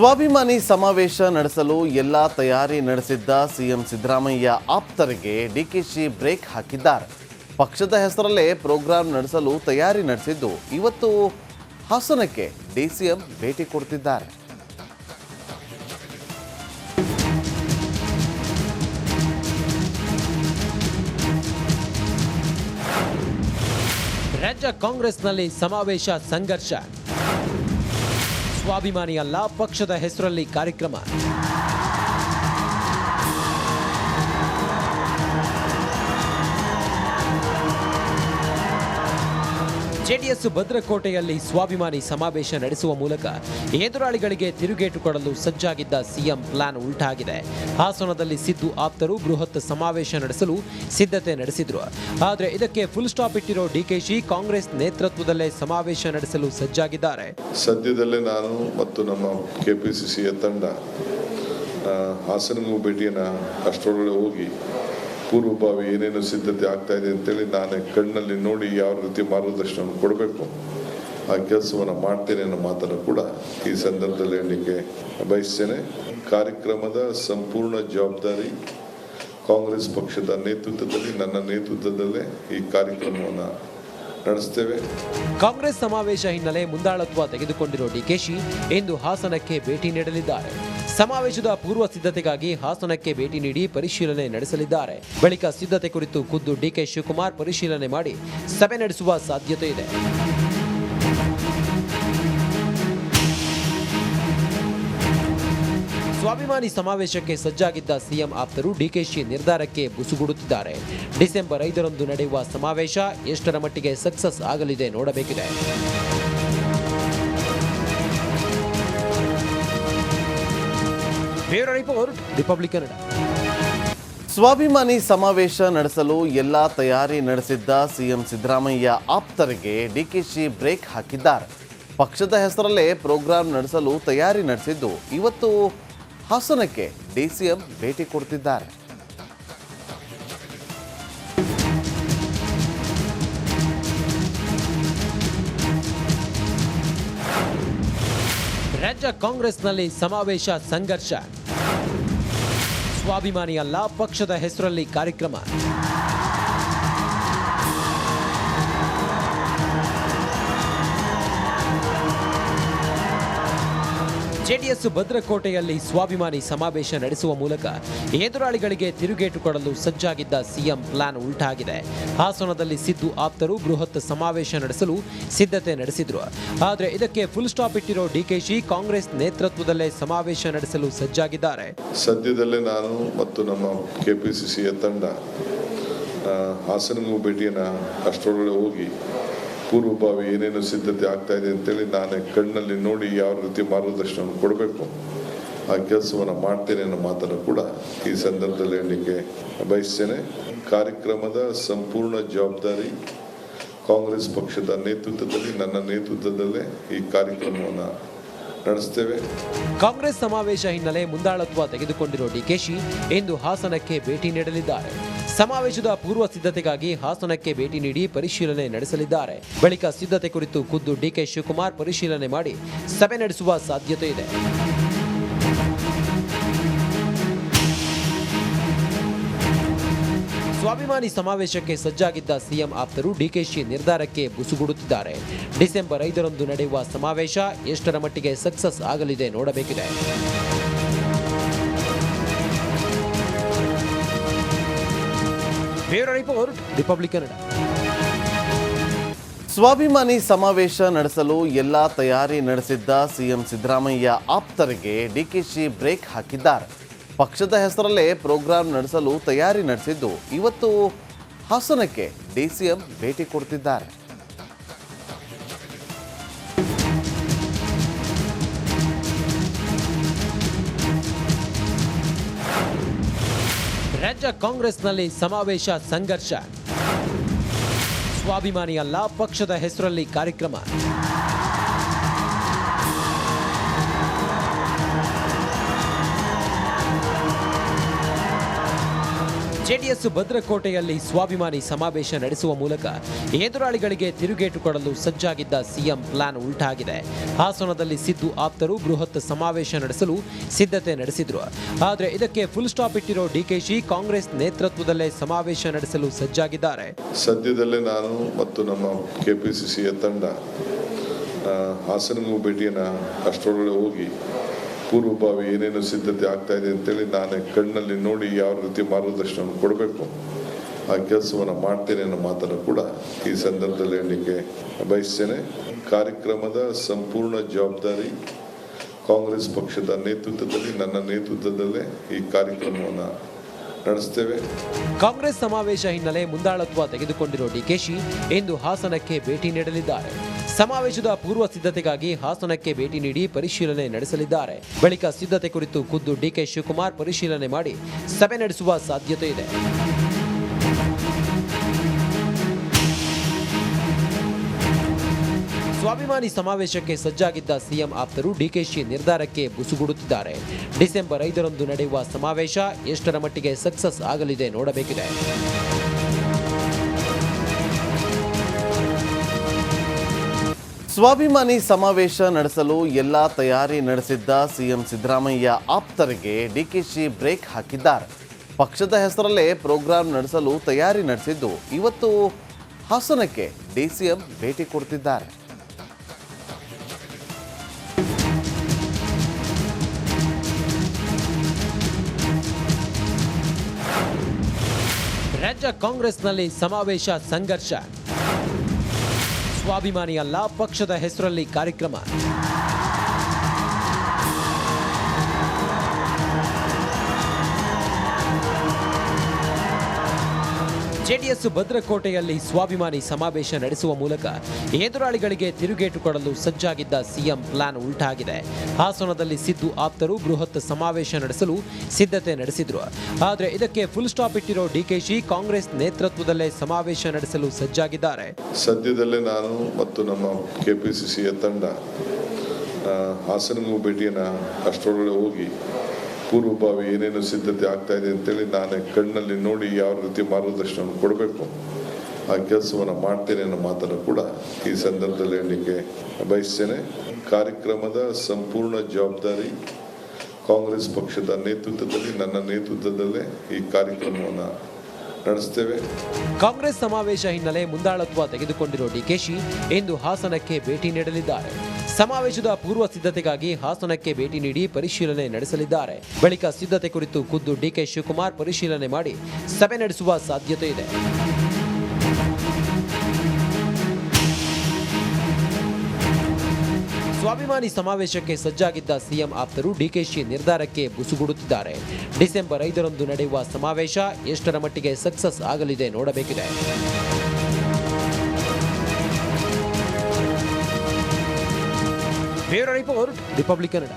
ಸ್ವಾಭಿಮಾನಿ ಸಮಾವೇಶ ನಡೆಸಲು ಎಲ್ಲಾ ತಯಾರಿ ನಡೆಸಿದ್ದ ಸಿಎಂ ಸಿದ್ದರಾಮಯ್ಯ ಆಪ್ತರಿಗೆ ಡಿಕೆಶಿ ಬ್ರೇಕ್ ಹಾಕಿದ್ದಾರೆ. ಪಕ್ಷದ ಹೆಸರಲ್ಲೇ ಪ್ರೋಗ್ರಾಂ ನಡೆಸಲು ತಯಾರಿ ನಡೆಸಿದ್ದು ಇವತ್ತು ಹಾಸನಕ್ಕೆ ಡಿಸಿಎಂ ಭೇಟಿ ಕೊಡ್ತಿದ್ದಾರೆ. ರಾಜ್ಯ ಕಾಂಗ್ರೆಸ್ನಲ್ಲಿ ಸಮಾವೇಶ ಸಂಘರ್ಷ. ಸ್ವಾಭಿಮಾನಿ ಅಲ್ಲ, ಪಕ್ಷದ ಹೆಸರಲ್ಲಿ ಕಾರ್ಯಕ್ರಮ. ಜೆಡಿಎಸ್ ಭದ್ರಕೋಟೆಯಲ್ಲಿ ಸ್ವಾಭಿಮಾನಿ ಸಮಾವೇಶ ನಡೆಸುವ ಮೂಲಕ ಎದುರಾಳಿಗಳಿಗೆ ತಿರುಗೇಟು ಕೊಡಲು ಸಜ್ಜಾಗಿದ್ದ ಸಿಎಂ ಪ್ಲಾನ್ ಉಲ್ಟಾಗಿದೆ. ಹಾಸನದಲ್ಲಿ ಸಿದ್ದು ಆಪ್ತರು ಬೃಹತ್ ಸಮಾವೇಶ ನಡೆಸಲು ಸಿದ್ಧತೆ ನಡೆಸಿದ್ರು. ಆದರೆ ಇದಕ್ಕೆ ಫುಲ್ ಸ್ಟಾಪ್ ಇಟ್ಟಿರೋ ಡಿಕೆಶಿ ಕಾಂಗ್ರೆಸ್ ನೇತೃತ್ವದಲ್ಲೇ ಸಮಾವೇಶ ನಡೆಸಲು ಸಜ್ಜಾಗಿದ್ದಾರೆ. ಸದ್ಯದಲ್ಲೇ ನಾನು ಮತ್ತು ನಮ್ಮ ಕೆಪಿಸಿಸಿಯ ತಂಡ ಹಾಸನಗೂ ಭೇಟಿಯನ್ನು ಅಷ್ಟರೊಳಗೆ ಹೋಗಿ ಪೂರ್ವಭಾವಿ ಏನೇನು ಸಿದ್ಧತೆ ಆಗ್ತಾ ಇದೆ ಅಂತೇಳಿ ನಾನೇ ಕಣ್ಣಲ್ಲಿ ನೋಡಿ ಯಾವ ರೀತಿ ಮಾರ್ಗದರ್ಶನ ಕೊಡಬೇಕು ಆ ಕೆಲಸವನ್ನು ಮಾಡ್ತೇನೆ ಅನ್ನೋ ಮಾತನ್ನು ಕೂಡ ಈ ಸಂದರ್ಭದಲ್ಲಿ ಹೇಳಲಿಕ್ಕೆ ಬಯಸ್ತೇನೆ. ಕಾರ್ಯಕ್ರಮದ ಸಂಪೂರ್ಣ ಜವಾಬ್ದಾರಿ ಕಾಂಗ್ರೆಸ್ ಪಕ್ಷದ ನೇತೃತ್ವದಲ್ಲಿ, ನನ್ನ ನೇತೃತ್ವದಲ್ಲೇ ಈ ಕಾರ್ಯಕ್ರಮವನ್ನು ನಡೆಸ್ತೇವೆ. ಕಾಂಗ್ರೆಸ್ ಸಮಾವೇಶ ಹಿನ್ನೆಲೆ ಮುಂದಾಳತ್ವ ತೆಗೆದುಕೊಂಡಿರೋ ಡಿಕೆಶಿ ಇಂದು ಹಾಸನಕ್ಕೆ ಭೇಟಿ ನೀಡಲಿದ್ದಾರೆ. ಸಮಾವೇಶದ ಪೂರ್ವ ಸಿದ್ಧತೆಗಾಗಿ ಹಾಸನಕ್ಕೆ ಭೇಟಿ ನೀಡಿ ಪರಿಶೀಲನೆ ನಡೆಸಲಿದ್ದಾರೆ. ಬಳಿಕ ಸಿದ್ಧತೆ ಕುರಿತು ಖುದ್ದು ಡಿಕೆ ಶಿವಕುಮಾರ್ ಪರಿಶೀಲನೆ ಮಾಡಿ ಸಭೆ ನಡೆಸುವ ಸಾಧ್ಯತೆ ಇದೆ. ಸ್ವಾಭಿಮಾನಿ ಸಮಾವೇಶಕ್ಕೆ ಸಜ್ಜಾಗಿದ್ದ ಸಿಎಂ ಆಪ್ತರು ಡಿಕೆಶಿ ನಿರ್ಧಾರಕ್ಕೆ ಬುಸುಗುಡುತ್ತಿದ್ದಾರೆ. ಡಿಸೆಂಬರ್ 5ರಂದು ನಡೆಯುವ ಸಮಾವೇಶ ಎಷ್ಟರ ಮಟ್ಟಿಗೆ ಸಕ್ಸಸ್ ಆಗಲಿದೆ ನೋಡಬೇಕಿದೆ. Bureau report, republic Kannada. ಸ್ವಾಭಿಮಾನಿ ಸಮಾವೇಶ ನಡೆಸಲು ಎಲ್ಲಾ ತಯಾರಿ ನಡೆಸಿದ್ದ ಸಿಎಂ ಸಿದ್ದರಾಮಯ್ಯ ಆಪ್ತರಿಗೆ ಡಿಕೆಶಿ ಬ್ರೇಕ್ ಹಾಕಿದ್ದಾರೆ. ಪಕ್ಷದ ಹೆಸರಲ್ಲೇ ಪ್ರೋಗ್ರಾಂ ನಡೆಸಲು ತಯಾರಿ ನಡೆಸಿದ್ದು ಇವತ್ತು ಹಾಸನಕ್ಕೆ ಡಿಸಿಎಂ ಭೇಟಿ ಕೊಡ್ತಿದ್ದಾರೆ. ರಾಜ್ಯ ಕಾಂಗ್ರೆಸ್ನಲ್ಲಿ ಸಮಾವೇಶ ಸಂಘರ್ಷ. ಸ್ವಾಭಿಮಾನಿ ಅಲ್ಲ, ಪಕ್ಷದ ಹೆಸರಲ್ಲಿ ಕಾರ್ಯಕ್ರಮ. ಜೆಡಿಎಸ್ ಭದ್ರಕೋಟೆಯಲ್ಲಿ ಸ್ವಾಭಿಮಾನಿ ಸಮಾವೇಶ ನಡೆಸುವ ಮೂಲಕ ಎದುರಾಳಿಗಳಿಗೆ ತಿರುಗೇಟು ಕೊಡಲು ಸಜ್ಜಾಗಿದ್ದ ಸಿಎಂ ಪ್ಲಾನ್ ಉಲ್ಟಾಗಿದೆ. ಹಾಸನದಲ್ಲಿ ಸಿದ್ದು ಆಪ್ತರು ಬೃಹತ್ ಸಮಾವೇಶ ನಡೆಸಲು ಸಿದ್ಧತೆ ನಡೆಸಿದ್ರು. ಆದರೆ ಇದಕ್ಕೆ ಫುಲ್ ಸ್ಟಾಪ್ ಇಟ್ಟಿರೋ ಡಿಕೆಶಿ ಕಾಂಗ್ರೆಸ್ ನೇತೃತ್ವದಲ್ಲೇ ಸಮಾವೇಶ ನಡೆಸಲು ಸಜ್ಜಾಗಿದ್ದಾರೆ. ಸದ್ಯದಲ್ಲೇ ನಾನು ಮತ್ತು ನಮ್ಮ ಕೆಪಿಸಿಸಿಯ ತಂಡ ಹಾಸನಗೂ ಭೇಟಿಯನ್ನು ಅಷ್ಟರೊಳಗೆ ಹೋಗಿ ಪೂರ್ವಭಾವಿ ಏನೇನು ಸಿದ್ಧತೆ ಆಗ್ತಾ ಇದೆ ಅಂತೇಳಿ ನಾನೇ ಕಣ್ಣಲ್ಲಿ ನೋಡಿ ಯಾವ ರೀತಿ ಮಾರ್ಗದರ್ಶನ ಕೊಡಬೇಕು ಆ ಕೆಲಸವನ್ನು ಮಾಡ್ತೇನೆ ಅನ್ನೋ ಮಾತನ್ನು ಕೂಡ ಈ ಸಂದರ್ಭದಲ್ಲಿ ಹೇಳಲಿಕ್ಕೆ ಬಯಸ್ತೇನೆ. ಕಾರ್ಯಕ್ರಮದ ಸಂಪೂರ್ಣ ಜವಾಬ್ದಾರಿ ಕಾಂಗ್ರೆಸ್ ಪಕ್ಷದ ನೇತೃತ್ವದಲ್ಲಿ, ನನ್ನ ನೇತೃತ್ವದಲ್ಲೇ ಈ ಕಾರ್ಯಕ್ರಮವನ್ನು ನಡೆಸ್ತೇವೆ. ಕಾಂಗ್ರೆಸ್ ಸಮಾವೇಶ ಹಿನ್ನೆಲೆ ಮುಂದಾಳತ್ವ ತೆಗೆದುಕೊಂಡಿರೋ ಡಿಕೆಶಿ ಇಂದು ಹಾಸನಕ್ಕೆ ಭೇಟಿ ನೀಡಲಿದ್ದಾರೆ. ಸಮಾವೇಶದ ಪೂರ್ವ ಸಿದ್ಧತೆಗಾಗಿ ಹಾಸನಕ್ಕೆ ಭೇಟಿ ನೀಡಿ ಪರಿಶೀಲನೆ ನಡೆಸಲಿದ್ದಾರೆ. ಬಳಿಕ ಸಿದ್ಧತೆ ಕುರಿತು ಖುದ್ದು ಡಿಕೆ ಶಿವಕುಮಾರ್ ಪರಿಶೀಲನೆ ಮಾಡಿ ಸಭೆ ನಡೆಸುವ ಸಾಧ್ಯತೆ ಇದೆ. ಸ್ವಾಭಿಮಾನಿ ಸಮಾವೇಶಕ್ಕೆ ಸಜ್ಜಾಗಿದ್ದ ಸಿಎಂ ಆಪ್ತರು ಡಿಕೆಶಿ ನಿರ್ಧಾರಕ್ಕೆ ಬುಸುಗುಡುತ್ತಿದ್ದಾರೆ. ಡಿಸೆಂಬರ್ 5ರಂದು ನಡೆಯುವ ಸಮಾವೇಶ ಎಷ್ಟರ ಮಟ್ಟಿಗೆ ಸಕ್ಸಸ್ ಆಗಲಿದೆ ನೋಡಬೇಕಿದೆ. Bureau report, republic Kannada. ಸ್ವಾಭಿಮಾನಿ ಸಮಾವೇಶ ನಡೆಸಲು ಎಲ್ಲಾ ತಯಾರಿ ನಡೆಸಿದ್ದ ಸಿಎಂ ಸಿದ್ದರಾಮಯ್ಯ ಆಪ್ತರಿಗೆ ಡಿಕೆಶಿ ಬ್ರೇಕ್ ಹಾಕಿದ್ದಾರೆ. ಪಕ್ಷದ ಹೆಸರಲ್ಲೇ ಪ್ರೋಗ್ರಾಂ ನಡೆಸಲು ತಯಾರಿ ನಡೆಸಿದ್ದು ಇವತ್ತು ಹಾಸನಕ್ಕೆ ಡಿಸಿಎಂ ಭೇಟಿ ಕೊಡ್ತಿದ್ದಾರೆ. ರಾಜ್ಯ ಕಾಂಗ್ರೆಸ್ನಲ್ಲಿ ಸಮಾವೇಶ ಸಂಘರ್ಷ. ಸ್ವಾಭಿಮಾನಿ ಅಲ್ಲ, ಪಕ್ಷದ ಹೆಸರಲ್ಲಿ ಕಾರ್ಯಕ್ರಮ. ಜೆಡಿಎಸ್ ಭದ್ರಕೋಟೆಯಲ್ಲಿ ಸ್ವಾಭಿಮಾನಿ ಸಮಾವೇಶ ನಡೆಸುವ ಮೂಲಕ ಎದುರಾಳಿಗಳಿಗೆ ತಿರುಗೇಟು ಕೊಡಲು ಸಜ್ಜಾಗಿದ್ದ ಸಿಎಂ ಪ್ಲಾನ್ ಉಲ್ಟಾಗಿದೆ. ಹಾಸನದಲ್ಲಿ ಸಿದ್ದು ಆಪ್ತರು ಬೃಹತ್ ಸಮಾವೇಶ ನಡೆಸಲು ಸಿದ್ಧತೆ ನಡೆಸಿದ್ರು. ಆದರೆ ಇದಕ್ಕೆ ಫುಲ್ ಸ್ಟಾಪ್ ಇಟ್ಟಿರೋ ಡಿಕೆಶಿ ಕಾಂಗ್ರೆಸ್ ನೇತೃತ್ವದಲ್ಲೇ ಸಮಾವೇಶ ನಡೆಸಲು ಸಜ್ಜಾಗಿದ್ದಾರೆ. ಸದ್ಯದಲ್ಲೇ ನಾನು ಮತ್ತು ನಮ್ಮ ಕೆಪಿಸಿಸಿಯ ತಂಡ ಹಾಸನಗೂ ಭೇಟಿಯನ್ನು ಅಷ್ಟರೊಳಗೆ ಹೋಗಿ ಪೂರ್ವಭಾವಿ ಏನೇನು ಸಿದ್ಧತೆ ಆಗ್ತಾ ಇದೆ ಅಂತೇಳಿ ನಾನೇ ಕಣ್ಣಲ್ಲಿ ನೋಡಿ ಯಾವ ರೀತಿ ಮಾರ್ಗದರ್ಶನ ಕೊಡಬೇಕು ಆ ಕೆಲಸವನ್ನು ಮಾಡ್ತೇನೆ ಅನ್ನೋ ಮಾತನ್ನು ಕೂಡ ಈ ಸಂದರ್ಭದಲ್ಲಿ ಹೇಳಲಿಕ್ಕೆ ಬಯಸ್ತೇನೆ. ಕಾರ್ಯಕ್ರಮದ ಸಂಪೂರ್ಣ ಜವಾಬ್ದಾರಿ ಕಾಂಗ್ರೆಸ್ ಪಕ್ಷದ ನೇತೃತ್ವದಲ್ಲಿ, ನನ್ನ ನೇತೃತ್ವದಲ್ಲೇ ಈ ಕಾರ್ಯಕ್ರಮವನ್ನು ನಡೆಸ್ತೇವೆ. ಕಾಂಗ್ರೆಸ್ ಸಮಾವೇಶ ಹಿನ್ನೆಲೆ ಮುಂದಾಳತ್ವ ತೆಗೆದುಕೊಂಡಿರೋ ಡಿಕೆಶಿ ಇಂದು ಹಾಸನಕ್ಕೆ ಭೇಟಿ ನೀಡಲಿದ್ದಾರೆ. ಸಮಾವೇಶದ ಪೂರ್ವ ಸಿದ್ಧತೆಗಾಗಿ ಹಾಸನಕ್ಕೆ ಭೇಟಿ ನೀಡಿ ಪರಿಶೀಲನೆ ನಡೆಸಲಿದ್ದಾರೆ. ಬಳಿಕ ಸಿದ್ಧತೆ ಕುರಿತು ಖುದ್ದು ಡಿಕೆ ಶಿವಕುಮಾರ್ ಪರಿಶೀಲನೆ ಮಾಡಿ ಸಭೆ ನಡೆಸುವ ಸಾಧ್ಯತೆ ಇದೆ. ಸ್ವಾಭಿಮಾನಿ ಸಮಾವೇಶಕ್ಕೆ ಸಜ್ಜಾಗಿದ್ದ ಸಿಎಂ ಆಪ್ತರು ಡಿಕೆಶಿ ನಿರ್ಧಾರಕ್ಕೆ ಬುಸುಗುಡುತ್ತಿದ್ದಾರೆ. ಡಿಸೆಂಬರ್ 5ರಂದು ನಡೆಯುವ ಸಮಾವೇಶ ಎಷ್ಟರ ಮಟ್ಟಿಗೆ ಸಕ್ಸಸ್ ಆಗಲಿದೆ ನೋಡಬೇಕಿದೆ. ಸ್ವಾಭಿಮಾನಿ ಸಮಾವೇಶ ನಡೆಸಲು ಎಲ್ಲಾ ತಯಾರಿ ನಡೆಸಿದ್ದ ಸಿಎಂ ಸಿದ್ದರಾಮಯ್ಯ ಆಪ್ತರಿಗೆ ಡಿಕೆಶಿ ಬ್ರೇಕ್ ಹಾಕಿದ್ದಾರೆ. ಪಕ್ಷದ ಹೆಸರಲ್ಲೇ ಪ್ರೋಗ್ರಾಂ ನಡೆಸಲು ತಯಾರಿ ನಡೆಸಿದ್ದು ಇವತ್ತು ಹಾಸನಕ್ಕೆ ಡಿಸಿಎಂ ಭೇಟಿ ಕೊಡ್ತಿದ್ದಾರೆ. ರಾಜ್ಯ ಕಾಂಗ್ರೆಸ್ನಲ್ಲಿ ಸಮಾವೇಶ ಸಂಘರ್ಷ. ಸ್ವಾಭಿಮಾನಿ ಅಲ್ಲ, ಪಕ್ಷದ ಹೆಸರಲ್ಲಿ ಕಾರ್ಯಕ್ರಮ. ಜೆಡಿಎಸ್ ಭದ್ರಕೋಟೆಯಲ್ಲಿ ಸ್ವಾಭಿಮಾನಿ ಸಮಾವೇಶ ನಡೆಸುವ ಮೂಲಕ ಎದುರಾಳಿಗಳಿಗೆ ತಿರುಗೇಟು ಕೊಡಲು ಸಜ್ಜಾಗಿದ್ದ ಸಿಎಂ ಪ್ಲಾನ್ ಉಲ್ಟಾಗಿದೆ. ಹಾಸನದಲ್ಲಿ ಸಿದ್ದು ಆಪ್ತರು ಬೃಹತ್ ಸಮಾವೇಶ ನಡೆಸಲು ಸಿದ್ಧತೆ ನಡೆಸಿದ್ರು. ಆದರೆ ಇದಕ್ಕೆ ಫುಲ್ ಸ್ಟಾಪ್ ಇಟ್ಟಿರೋ ಡಿಕೆಶಿ ಕಾಂಗ್ರೆಸ್ ನೇತೃತ್ವದಲ್ಲೇ ಸಮಾವೇಶ ನಡೆಸಲು ಸಜ್ಜಾಗಿದ್ದಾರೆ. ಸದ್ಯದಲ್ಲೇ ನಾನು ಮತ್ತು ನಮ್ಮ ಕೆಪಿಸಿಸಿಯ ತಂಡ ಹಾಸನಗೂ ಭೇಟಿಯನ್ನು ಅಷ್ಟರೊಳಗೆ ಹೋಗಿ ಪೂರ್ವಭಾವಿ ಏನೇನು ಸಿದ್ಧತೆ ಆಗ್ತಾ ಇದೆ ಅಂತೇಳಿ ನಾನೇ ಕಣ್ಣಲ್ಲಿ ನೋಡಿ ಯಾವ ರೀತಿ ಮಾರ್ಗದರ್ಶನ ಕೊಡಬೇಕು ಆ ಕೆಲಸವನ್ನು ಮಾಡ್ತೇನೆ ಅನ್ನೋ ಮಾತನ್ನು ಕೂಡ ಈ ಸಂದರ್ಭದಲ್ಲಿ ಹೇಳಲಿಕ್ಕೆ ಬಯಸ್ತೇನೆ. ಕಾರ್ಯಕ್ರಮದ ಸಂಪೂರ್ಣ ಜವಾಬ್ದಾರಿ ಕಾಂಗ್ರೆಸ್ ಪಕ್ಷದ ನೇತೃತ್ವದಲ್ಲಿ, ನನ್ನ ನೇತೃತ್ವದಲ್ಲೇ ಈ ಕಾರ್ಯಕ್ರಮವನ್ನು ನಡೆಸ್ತೇವೆ. ಕಾಂಗ್ರೆಸ್ ಸಮಾವೇಶ ಹಿನ್ನೆಲೆ ಮುಂದಾಳತ್ವ ತೆಗೆದುಕೊಂಡಿರೋ ಡಿಕೆಶಿ ಇಂದು ಹಾಸನಕ್ಕೆ ಭೇಟಿ ನೀಡಲಿದ್ದಾರೆ. ಸಮಾವೇಶದ ಪೂರ್ವ ಸಿದ್ಧತೆಗಾಗಿ ಹಾಸನಕ್ಕೆ ಭೇಟಿ ನೀಡಿ ಪರಿಶೀಲನೆ ನಡೆಸಲಿದ್ದಾರೆ. ಬಳಿಕ ಸಿದ್ಧತೆ ಕುರಿತು ಖುದ್ದು ಡಿಕೆ ಶಿವಕುಮಾರ್ ಪರಿಶೀಲನೆ ಮಾಡಿ ಸಭೆ ನಡೆಸುವ ಸಾಧ್ಯತೆ ಇದೆ. ಸ್ವಾಭಿಮಾನಿ ಸಮಾವೇಶಕ್ಕೆ ಸಜ್ಜಾಗಿದ್ದ ಸಿಎಂ ಆಪ್ತರು ಡಿಕೆಶಿ ನಿರ್ಧಾರಕ್ಕೆ ಬುಸುಗುಡುತ್ತಿದ್ದಾರೆ. ಡಿಸೆಂಬರ್ 5ರಂದು ನಡೆಯುವ ಸಮಾವೇಶ ಎಷ್ಟರ ಮಟ್ಟಿಗೆ ಸಕ್ಸಸ್ ಆಗಲಿದೆ ನೋಡಬೇಕಿದೆ. Bureau report, republic Kannada.